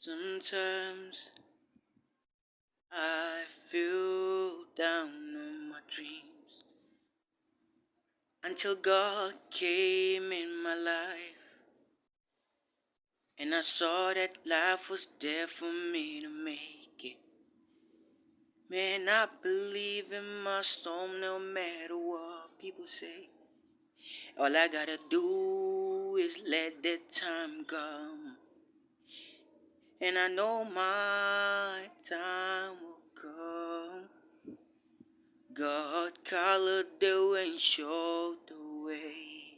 Sometimes I feel down on my dreams until God came in my life, and I saw that life was there for me to make it. Man, I believe in my soul no matter what people say. All I gotta do is let the time come, and I know my time will come. God colored the way and showed the way.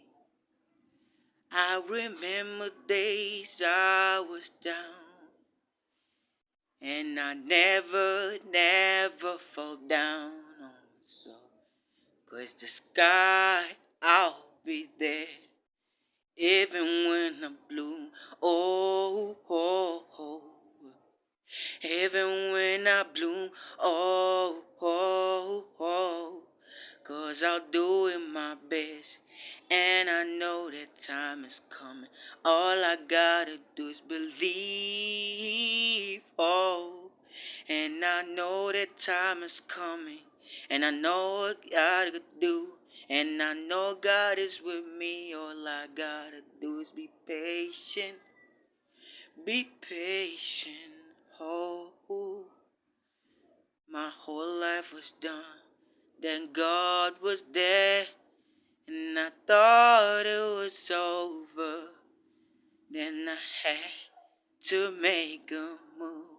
I remember days I was down, and I never fall down on so. 'Cause the sky, I'll be there, even when I'm blue. Oh, oh, oh. Even when I bloom. Oh, oh, oh. 'Cause I'll do it my best, and I know that time is coming. All I gotta do is believe, oh. And I know that time is coming, and I know what I gotta do, and I know God is with me. All I gotta do is be patient, oh. My whole life was done, then God was there, and I thought it was over. Then I had to make a move.